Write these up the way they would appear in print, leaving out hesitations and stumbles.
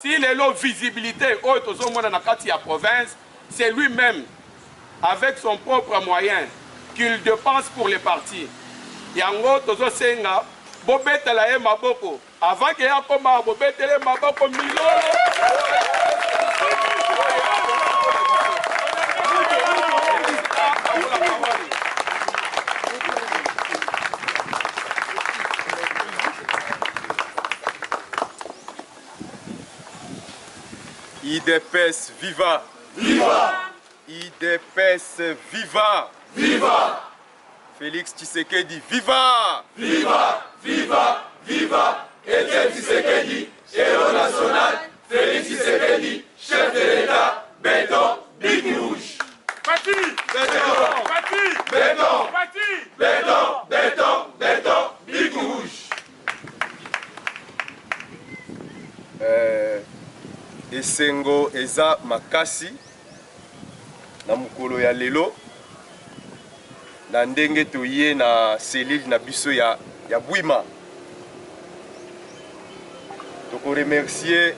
Si la visibilité dans la province, c'est lui-même, avec son propre moyen, qu'il dépense pour les partis. Yango tozo senga, bobetela ye maboko. Avant que ya koma bobetele maboko milolo. IDPS viva! Viva! IDPS viva! Viva! Félix Tshisekedi viva! Viva! Viva! Viva! Etienne Tshisekedi, héros national, Félix Tshisekedi, chef de l'État, béton, Big Rouge. Parti! Béton! Parti! Béton! Parti! Béton! Béton! Béton! Big Rouge. Esengo eza makasi na mukolo ya lelo na ndenge toye na selile na biso ya Bwima. Toko remercier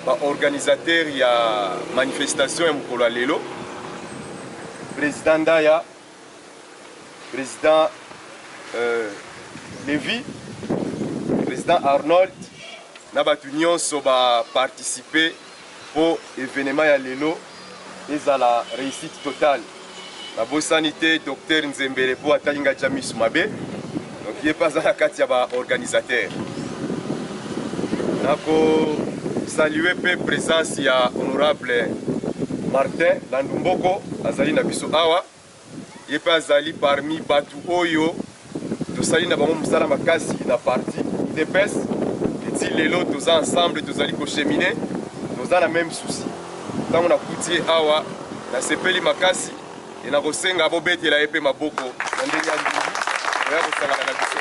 ba organisateur ya manifestation ya mukolo ya lelo, président Ndaya, président Lévi, président Arnold, na batu nyonso ba participer pour événement ya lelo ezala réussite totale. Na bo sanité docteur Nzembele po atalinga Jamis Mabe, donc il est pas à la kati ya ba organisateur. Nako saluer pe présence ya honorable Martin Landumboko azali na biso awa, il pas azali parmi batu oyo to sali na bango musala makasi na parti IDPS. Si les lots tous ensemble, tous allons cheminer, nous avons le même souci. Quand on a coûté awa, na sepeli makasi, et na rosenga bobete la épée maboko, na ndenge andini, ya kosanga na biso.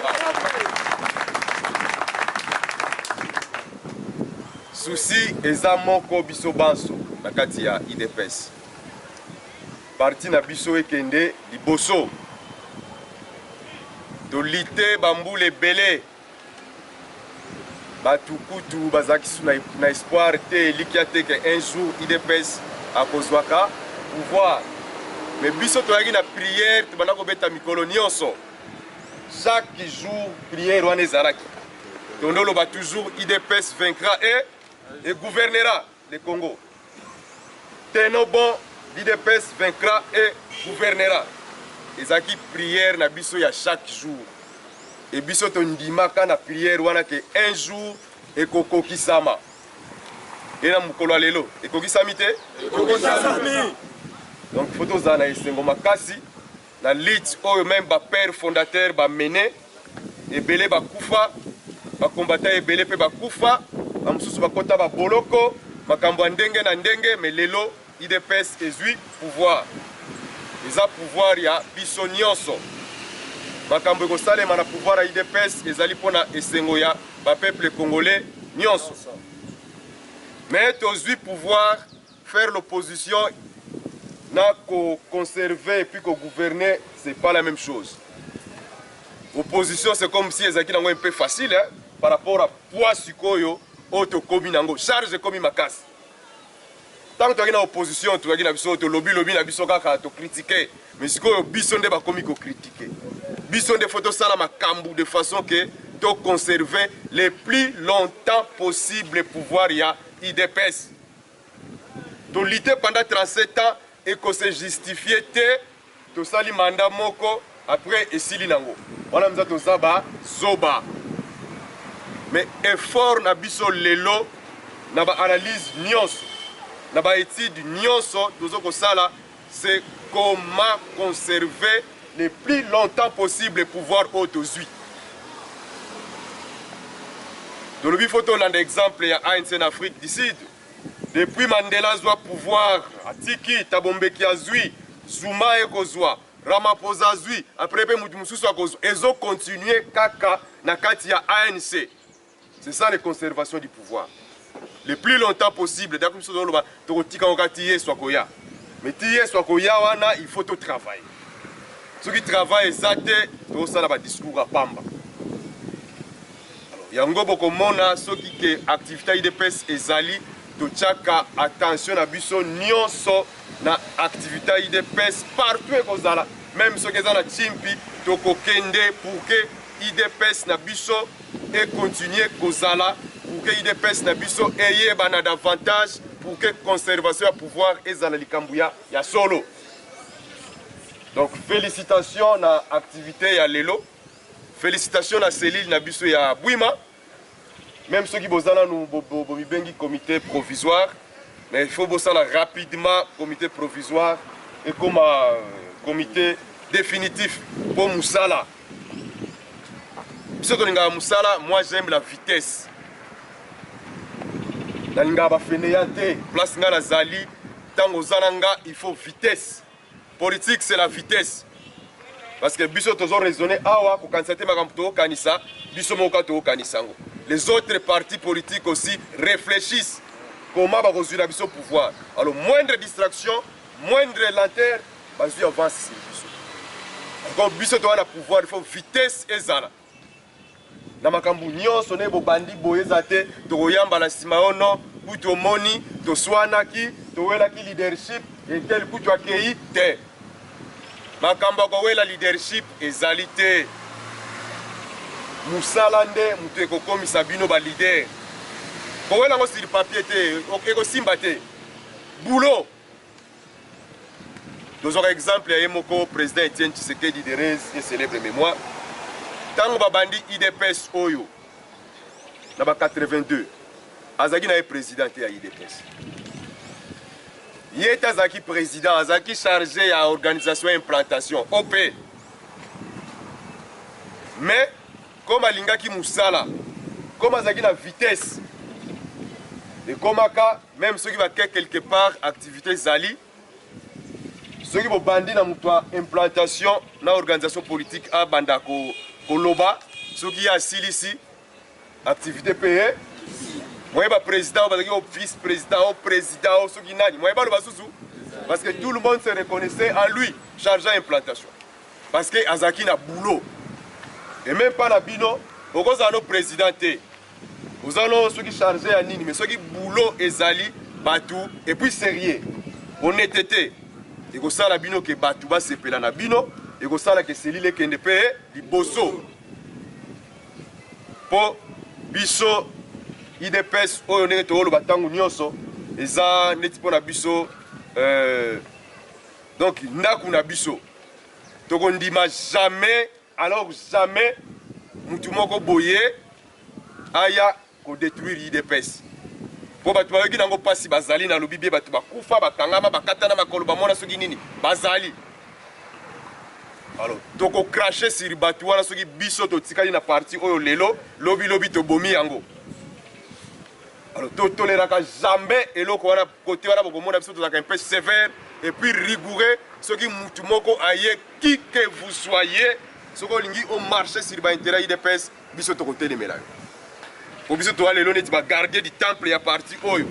Souci eza moko biso banso na kati ya IDPS. Parti na biso ekende liboso. To lite bambule belé. Batukutu bazakisu na espoir te likiate que un jour IDPS a kozwaka pouvoir. Mais biso toyaki na prière tobanda kobeta mikolo nyonso. Chaque jour prière wana ezalaki. Tondolo ba toujours IDPS vaincra et gouvernera le Congo. Tenons bon, l'IDPS vaincra et gouvernera. Ezaki prière na biso ya chaque jour. Et biso to ndimaka na prière wana ke un jour ekokokisama. Et na mukolo lelo ekokisami te? Ekokisami. Donc photo za na esengo makasi na lit oyo même ba père fondateur ba mené ebele ba kufa ba combattant ebele pe ba kufa ba mususu ba kota ba boloko makambo ndenge na ndenge mais lelo IDPS ezui pouvoir. Eza pouvoir ya biso nyonso. Makambo ekosalema na pouvoir ya IDPS ezali pona esengo ya ba peuple congolais nyonso. Mais tozui pouvoir faire l'opposition na conserver et puis gouverner, c'est pas la même chose. Opposition c'est comme si ezaki nango un peu facile hein, par rapport à poids sikoyo auto komi nango charge komi makasi. Tant que tu as une opposition, tu as une lobby na biso kaka to critiquer, mais sikoyo biso nde ba komi ko critiquer. Bison des photos ça la makambu de façon que tu conserver le plus longtemps possible le pouvoir ya IDPS. Tu lutter pendant 37 ans et que se justifier tu sali mandat moko après esili nango. Voilà nous to zaba zoba. Mais effort na biso lelo na ba analyse nyonso na ba étude nyonso tozo ko sala c'est comment conserver le plus longtemps possible le pouvoir autosuit. Dans le photo, on a un exemple, il y a un en Afrique du Sud. Depuis Mandela doit pouvoir, Atiki, Tabombeki Azui, Zuma Ekozwa, Ramaphosa Azui, après Moudmousous Akozwa, ils ont continué Kaka, Nakati ya ANC. C'est ça la conservation du pouvoir. Le plus longtemps possible, d'accord, mais il faut tout travailler. Ceux qui travaillent, ça, tout ça, là, discours à Pamba. Alors, yango bokomona soki ke activité IDPS ezali totiaka attention na biso nyonso na activité IDPS partout ekozala même soki eza na chimpi tokokende pour que IDPS na biso et continuer kozala pour que IDPS na biso eyebana davantage pour que conservation ya pouvoir ezala likambo ya solo. Donc félicitations na activité ya lelo, félicitations na cellule na biso ya Bwima, même ceux qui bozala nous bomibengi comité provisoire, mais il faut bosala rapidement comité provisoire et comme comité définitif pour Moussala. Biso tolinga Moussala, moi j'aime la vitesse. Nalinga ba feneyante, place nga na zali, tango zananga, il faut vitesse. Politique c'est la vitesse. Parce que biso tozo raisonner awa ko kansate makamto kanisa, biso moka to kanisango. Les autres partis politiques aussi réfléchissent comment ba résoudre biso pouvoir. Alors moindre distraction, moindre lenteur, bazu avance sur biso. Donc biso to na pouvoir, il faut vitesse ezala. Na makambu nyonso ne bo bandi boyeza te to koyamba na sima ono ou to moni to swanaki to welaki leadership et tel kutu akei te. Makamba ko wela leadership ezali te. Musala nde mutu ekokomisa bino ba leader. Ko wela ngo sur papier te, eko simba te. Boulot. Dozor exemple ya yemoko président Etienne Tshisekedi de Rez et célèbre mémoire. Tango babandi IDPS oyo na ba 82 azaki na président ya IDPS. Yé azaki président, azaki chargé à organisation et implantation OP. Mais comme alingaki musala, comme azaki na vitesse et comme aka même ceux qui va quelque part activité zali, ceux qui vont bandi na mutwa implantation na organisation politique a bandako Koloba, ceux qui assis ici, activité payée. Moi, je suis président, je suis vice-président, président, ceux qui n'ont pas le bassousou. Parce que tout le monde se reconnaissait en lui, chargé d'implantation. Parce que Azaki n'a boulot. Et même pas la bino, pourquoi vous avez président? Vous avez ceux qui chargent à Nini, mais ceux qui boulot et Zali, Batou, et puis sérieux, honnêteté. Et que ça, la bino qui Batou, c'est pelana bino. Et que ça, que c'est l'île qui est payé, du bosso. Pour biso, IDPS, on est au batangu nyonso, et ça, n'est pas na biso, donc, n'a na biso. Donc, on dit jamais, alors jamais, moutoumoko boye, aya, ko détruire IDPS. Pour batouba qui n'ont pas si bazali na lobibi, batouba koufa, bakangama, bakatana, makoloba, mona soginini, bazali. Alors, toko cracher sur bateau wana soki biso to tikali na parti oyo lelo lobi to bomi yango. Alors, to toleraka jamais eloko wana côté wana bokomona biso to un peu sévère et puis rigoureux soki mutu moko aye qui que vous soyez soko lingi au marché sur ba intérêt IDPS biso to côté lemela. Pour biso to lelo neti ba garder du temple ya parti oyo.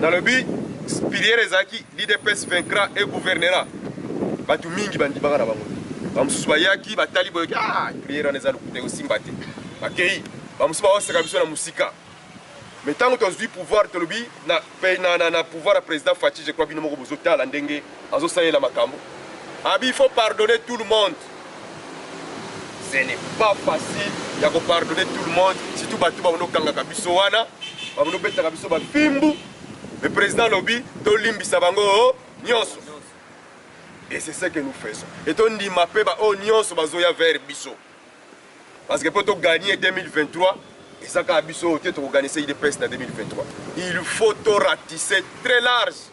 Dans le but spiriere ezaki l'IDPS vaincra et gouvernera. Batu mingi bandi baka na bango. Bamususu bayaki batali boyoki prière neza lukute osimbate. Bakei bamususu baoseka biso na musika. Mais tant que tu as pouvoir tolobi na pouvoir à président Fachi, je crois bino moko bozota la ndenge azo salela makambo. Abi il faut pardonner tout le monde. Ce n'est pas facile ya ko pardonner tout le monde, surtout batu ba kanga kabiso wana, ba beta kabiso ba fimbu. Le président lobi to limbisa bango nyonso. Et c'est ce que nous faisons. Et on dit mappé ba oignon so bazoya vers biso. Parce que pour gagner 2023, et ça ka biso te to organiser IDPS en 2023. Il faut to ratisser très large.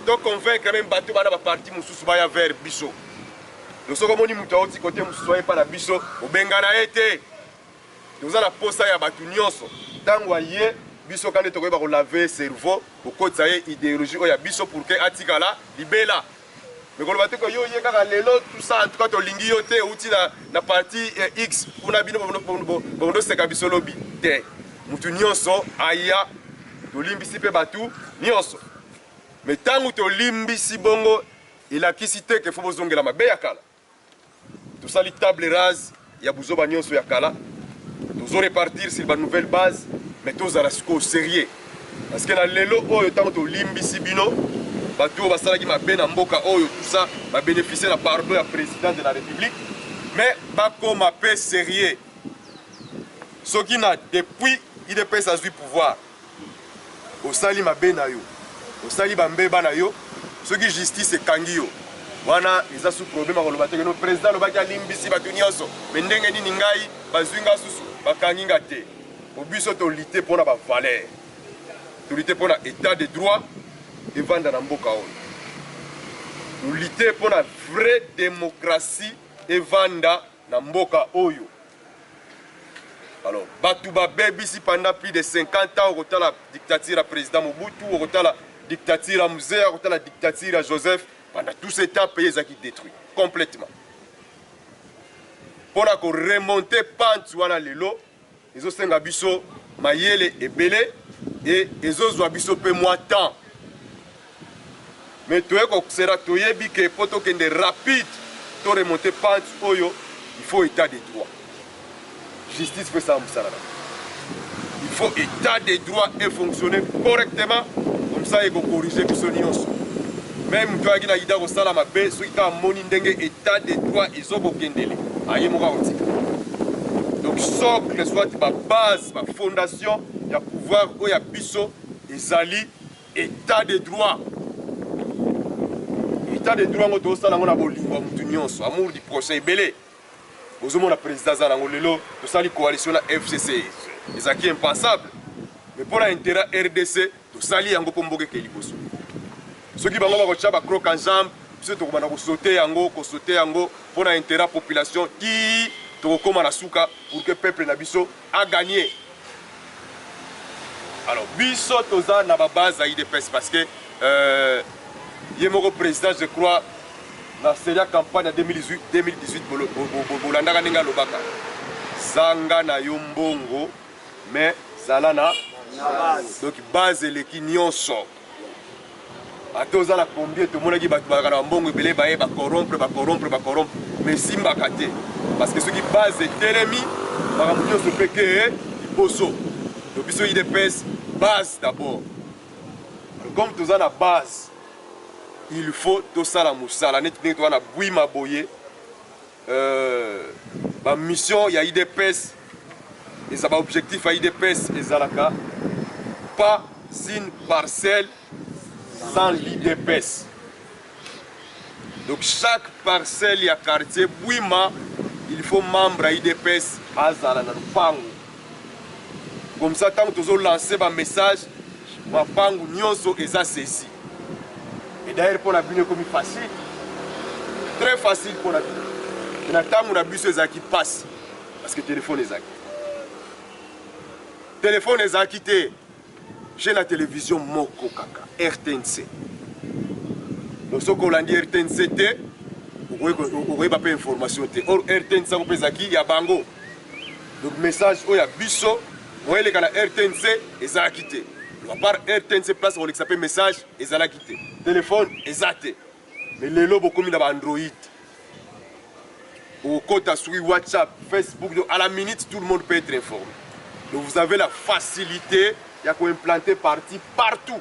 To convaincre même bateau bana ba parti mususu baya vers biso. Nous sommes comme mutu oti côté mususu pas na biso, obengana été. Nous allons posa ya batu nyonso. Tango ye biso quand to ko ba laver cerveau, ko kotsa idéologie o ya biso pour que atikala libela. Mais quand on va te dire tout ça, en tout cas, tu as lingi yote outi na partie X, on a bien bon c'est kabiso lobby. Mutu nyonso aya to limbi si pe batu nyonso. Mais tant que to limbi si bongo, il a kisité que faut bozongela mabe yakala. Tout ça li table rase ya buzoba nyonso yakala. Nous repartir sur une nouvelle base, mais tous à la sérieux. Parce que dans l'élo, tant que limbi bino, bateau basala qui m'a bien mboka tout ça, va bénéficier de la pardon du président de la République. Mais pas comme un peu sérieux. Ce qui n'a depuis IDPS a eu pouvoir. Au sali ma ben yo, au sali bambeba na yo, ce qui justice est kangio. Wana ils a sous problème à le le président le baki limbisi batu nyonso, mais ndenge nini ngai bazwinga susu bakanginga te. Au but so to lutter pour na ba valeur. To lutter pour na état de droit et vendre na mboka on. Nous lutter pour la vraie démocratie et vendre na mboka oyo. Alors, Batouba Bebisi pendant plus de 50 ans, au la dictature du président Mobutu, au la dictature à Mouzé, au la dictature à Joseph, pendant tout ce temps, pays qui détruit complètement. Pour remonter Pantouana Lelo, ils ont 5 abisso, Mayele et Belé, et ils ont abisso peu moins temps. Mais tu es que sera toyebi que pour que rapide, pour remonter Pantouoyo, il faut état de droit. Justice fait ça, il faut état de droit et fonctionner correctement, comme ça il faut corriger les choses. Même toi qui as dit que ça ma baie, ceux qui ont moni dengue état de droit, ils ont aucun délai. Donc socle soit ma base, ma fondation, il y a pouvoir, il y a biso, ezali état de droit. État de droit, on ça on a bolingo mutunionso, amour du prochain belé. Vous avez le président Zanangolelo, tout ça, la coalition la FCC. C'est qui est impensable. Mais pour l'intérêt RDC, tout ça, il y a un peu de choses. Ceux qui vont faire des crocs en jambes, ceux qui vont sauter pour l'intérêt de la population, qui comme à la souka pour que le peuple Nabiso a gagné. Alors, Bisso, tout ça, n'a pas base à IDPS parce que il y a un président, je crois, dans la campagne de 2018, Bolandaka Nenga Lobaka. Zanga na yombongo, mais Zalana. Donc, base les kinyonso. Atozala combien tout le monde qui bat mbongo belé ba corrompre. Mais simba kate. Parce que ceux qui base Télémi, par exemple, se péqué, il poso. Donc, ils sont IDPS, base d'abord. Comme tout ça, la base. Il faut tout ça la moussala. Net net wana bouima boye. Ma mission il y a IDPS et ça va objectif à IDPS et Zalaka. Pas une parcelle sans l'IDPS. Donc chaque parcelle il y a quartier bouima il faut membre à IDPS à Zalana pangu. Comme ça tant que tu as lancé un message ma pangu nyonso et ça ceci. Et d'ailleurs, pour la bine comme facile, très facile pour la bine. Et la temps où la bus qui passe, parce que le téléphone est acquitté. Le téléphone est acquitté. J'ai la télévision Moko Kaka, RTNC. Donc, ce qu'on a dit RTNC, vous n'avez pas d'information. Or, RTNC, il y a Bango. Donc, message, il y a Bisso, vous voyez que la RTNC est acquitté. À part RTNC place, on s'appelle message, ils ont quitté. Téléphone, ils ont quitté. Mais les lobes comme dans Android. Au côté sur WhatsApp, Facebook, à la minute, tout le monde peut être informé. Donc vous avez la facilité, il y a qu'on implanter parti partout.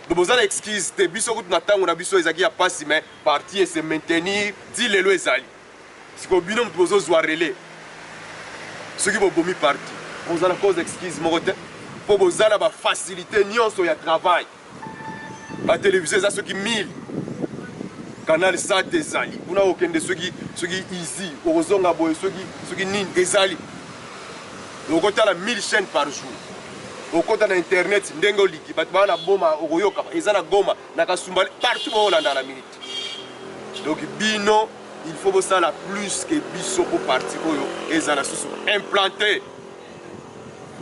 Donc vous avez l'excuse, vous avez passé, mais parti et se maintenir, dit les lois zali. C'est qu'au binôme, vous avez relais. Ceux qui vont vomir parti. Vous avez la cause d'excuse, mon côté. Pour vous avoir la facilité, nous avons un travail. La télévision, c'est ceux qui 1000. Canal 7 des alliés. Vous n'avez aucun de ceux qui easy. Ceux qui nin des alliés. Donc, on a 1000 chaînes par jour. Donc, on a Internet, Ndengoliki, Batman, Boma, Oroyoka, Izana Goma, Nakasumbali, partout au Hollande à la minute. Donc, Bino, il faut ça la plus que Bisso pour partir. Et ça a implanté.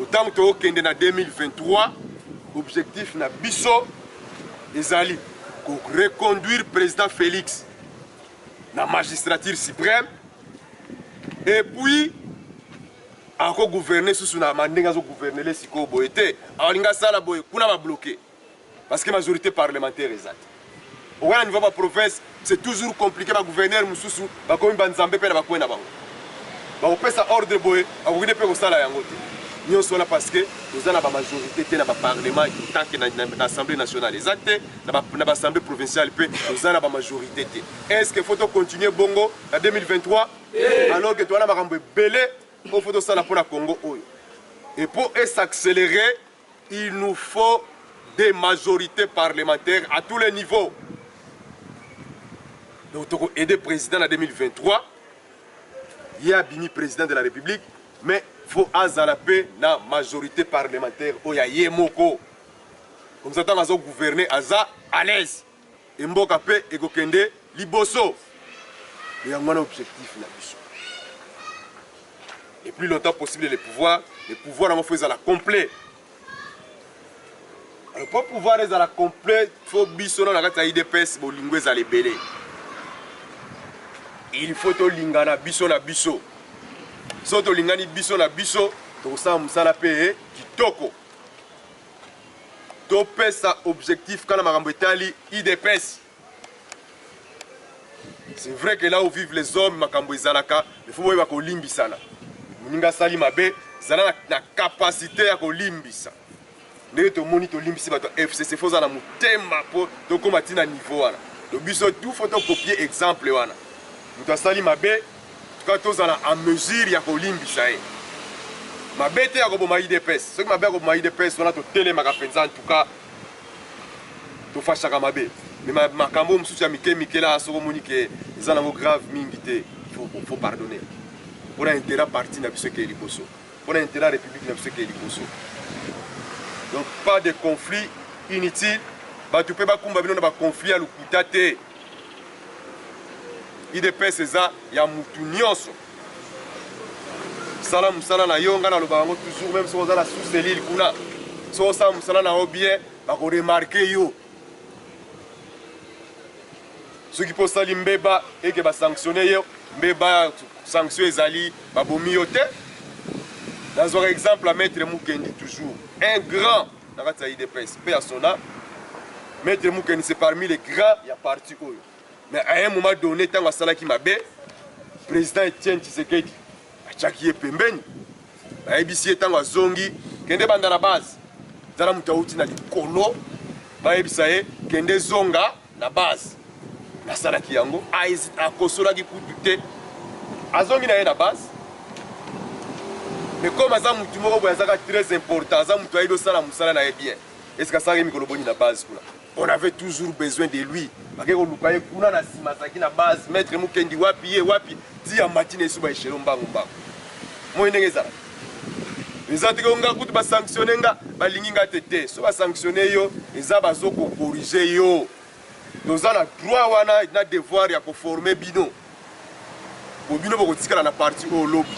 Autant que tu es en 2023, l'objectif na Bisso ezali pour reconduire le président Félix dans la magistrature suprême et puis encore gouverner sous la mandinga gouverner les siko boyete alinga sala boy kuna va bloquer parce que la majorité parlementaire exact. Au niveau de la province, c'est toujours compliqué, le gouverneur Moussoussou, comme Banzambé, il va bakopesa ordre boye bakokende mpe kosala yango te nyonso wana parce que toza na bamajorité te na baparlement tanke na assemblée nationale eza te na baassemblée provinciale mpe toza na bamajorité te est ce que faut tocontinue bongo na 2023 alors que toza na makambo ebele oyo faut tosala mpo na congo oyo et pour s'accélérer il nous faut des majorités parlementaires à tous les niveaux donc toko aider président en 2023 il y a bimi président de la République mais faut azala pe na majorité parlementaire oya yemoko comme ça tant azo gouverner aza à l'aise et mboka pe ekokende liboso mais un objectif na biso le plus longtemps possible les pouvoirs na faut ezala complet alors pour pouvoir ezala complet faut biso na kati ya IDPS bolingo ezala ebele il faut to lingana biso na biso so to lingani biso na biso to sa musala pe kitoko to pesa objectif kana makambo etali IDPS. C'est vrai que là où vivent les hommes makambo ezalaka il faut boyeba ko limbisana muninga sali mabe zala na capacité ya ko limbisa ndenge tomoni tolimbisi bato FCC faut zala mutema po tokoma tina niveau wana to biso tout faut to copier exemple wana mutu asali mabe tuka tozala en mesure ya kolimbisa ye mabe te ya koboma IDPS soki mabe ya koboma IDPS wana totelemaka mpenza ntuka tofashaka mabe me makambo mosusu ya mike la soko omoni ke eza nango grave mingi te faut pardonner mpona intérêt parti na biso eke liboso mpona intérêt république na biso eke liboso donc pas de conflit inutile bato mpe bakumba bino na baconflit ya lokuta te IDPS eza ya mutu nyonso sala musala na yo nga naloba yango toujours même soki oza na sous selile kuna soki osala musala na yo bien bakoremarke yo soki mpo osali mbeba eke basanctionne yo mbeba sanction ezali babomi yo te nazwaka exemple ya maître Mukendi toujours un grand na kati ya IDPS mpe ya sona maître Mukendi c'est parmi les grands ya parti oyo mais à un moment donné tant asalaki mabe président Etienne Tshisekedi achaki ye pembeni bayebisi ye ntango azongi kende banda na base zala mutu auti na likolo bayebisa ye kende zonga na base nasalaki yango akosolaki kutu te azongi na ye na base mais comme aza mutu moko boye azaka très important aza mutu ayebi osala mosala na ye bien est ce que asalaki mikolo boni na base kuna on avait toujours besoin de lui bakeki koluka ye kuna na nsima azalaki na base maître Mukendi wapi ye wapi ti ya matine esu baeshelo mbango moi ndenge ezala eza teke nga kutu basanctionne nga balingi nga te so basanctionne yo eza bazokokorige yo toza na droit wana na devoir ya koforme bino po bino bokotikala na parti oyo lobi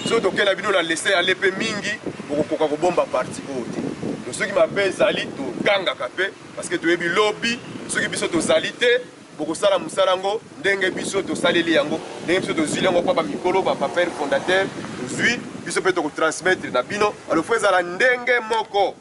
so toke na bino na lese ale mpe mingi bokokoka kobomba parti oyo te to soki mabe ezali togangaka mpe parce que toyebi lobi soki biso tozali te bokosala mosala yango ndenge biso tosaleli yango ndenge biso tozwili yango mpa bamikolo bapapere fondateur tozwi biso mpe tokotransmettre na bino alors fo ezala ndenge moko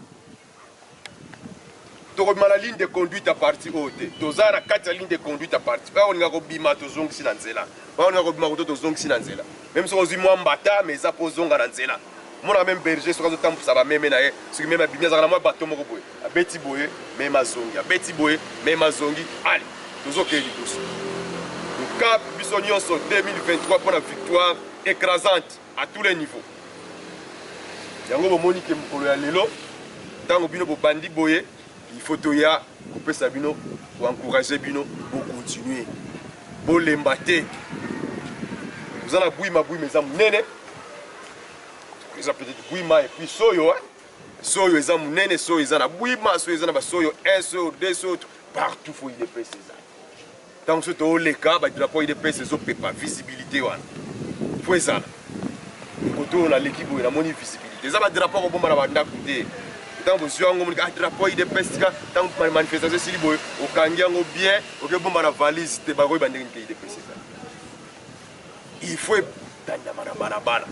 tokobima na ligne de conduite ya parti oyo te toza na kati ya ligne de conduite ya parti kaka olinga kobima tozongisi na nzela kaka olinga kobima koto tozongisi na nzela même soki ozwi mwa mbata mais eza mpo ozonga na nzela mona même berger soki azotambusa bameme na ye soki meme abimi azalaka na mwa bato moko boye abeti boye meme azongi abeti boye meme azongi ali tozokeye liboso cap biso nyonso 2023 mpona victoire écrasante à tous les niveaux yango bomoni ke mokolo ya lelo ntango bino bobandi boye il faut toya kopesa bino koencourage bino bocontinue bolemba te toza na bwima eza monene eza peut-être bwima et puis soyo soyo eza monene soyo eza na bwima soyo eza na basoyo 1 soyo 2 soyo partout faut IDPS eza ntango so tooleka badrapo IDPS ezopepa visibilité wana fo ezala koto oyo naleki boye namoni visibilité eza badrapo akobomba na bandako te ntango bozwi yango monika drapo IDPS tika ntango manifestation esili boye okangi yango bien okebomba na valise te bakoyeba ndenge nike IDPS eza il faut etandama na balabala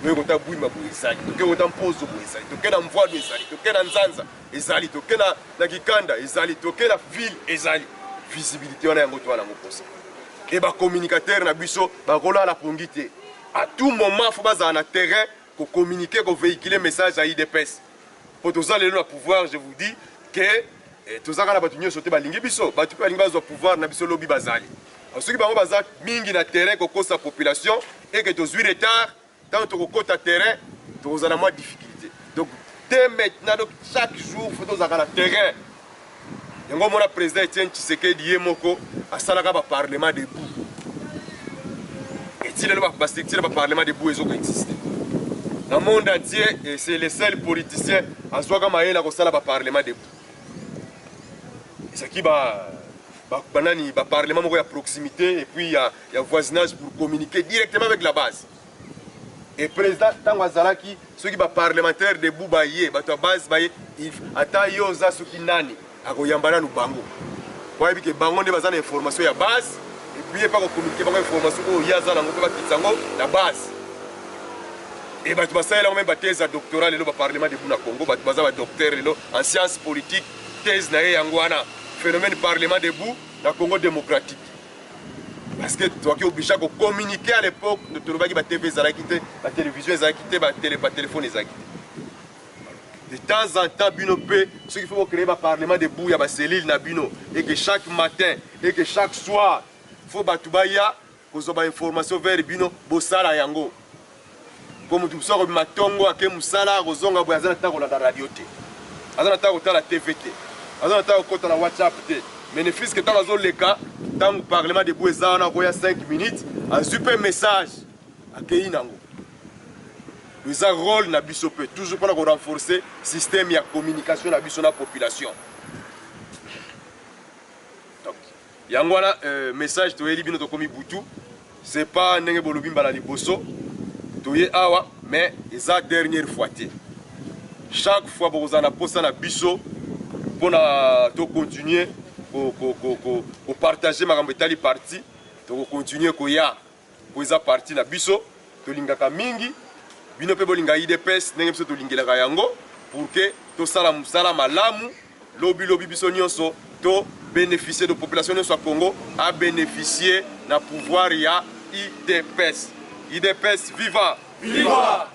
oyo kota bwima boye ezali toke kota mpozo boye ezali toke na mvwado ezali toke na nzanza ezali toke na kikanda ezali toke na ville ezali visibilité wana yango towana yango posa e bacommunicateur na biso bakolala pongi te à tout moment il faut baza un terrain pour communiquer, pour véhiculer message à IDPS. Pour tous les le pouvoir, je vous dis que tous les gens qui sauté balingi biso, batu pe balingi bazo pouvoir na biso lobby bazali. Ceux qui bango baza mingi na terrain ko sa population et que tous 8 retard tant to ko ta terrain, tous en moins difficulté. Donc dès maintenant donc chaque jour faut tous na terrain. Yango mona président Etienne Tshisekedi yemoko asalaka ba parlement debout. Et il le ba parlement debout ezoko exister. Dans le monde entier, c'est les seuls politiciens à soi comme à la parlement debout. C'est qui va parlement à proximité et puis il y a voisinage pour communiquer directement avec la base. Et président Tangwazalaki, ceux qui sont parlementaires debout, la base, il attend yoza ceux qui nani à Goyambana ou Bango. Pour que Bango ne pas information à base et puis il pas communiquer par information au Yaza la base. Et bah tu vas savoir même thèse doctorale le parlement de Buna Congo, bah tu vas avoir docteur en sciences politiques, thèse na yangwana, phénomène parlement debout na Congo démocratique. Parce que toi qui obligé à communiquer à l'époque, de te voir TV zalakité, la télévision zalakité, ba téléphone zalakité. De temps en temps bino pe, ce qu'il faut créer un parlement debout, il y a ba cellule na bino et que chaque matin et que chaque soir, faut batubaya ko ba information vers bino bosala yango. Comme tu sors de matongo à Kemusala, Rozonga, Boyazana Tango la radio. Azana Tango la TVT. Azana Tango la WhatsApp. Mais le fils que tu as dans le cas, dans le parlement de Bouezana, il y a 5 minutes, un super message à Keinango. Nous avons un rôle dans le toujours pour renforcer le système de communication dans la population. Donc, il y a un message de Eli Bino Tokomi Boutou. Ce n'est pas un Nengebolubim Balali Bosso. Awa, mais c'est la dernière fois. Chaque fois que vous avez posé na biso pour continuer à partager ma gambetali parti, pour continuer à koya pour za parti na biso, to lingaka mingi, bino pe bolinga IDPS nenge biso to lingela yango pour que to sala musala malamu, lobby biso nyonso to bénéficier de population nyonso Congo à bénéficier na pouvoir ya IDPS. IDPS viva! Viva!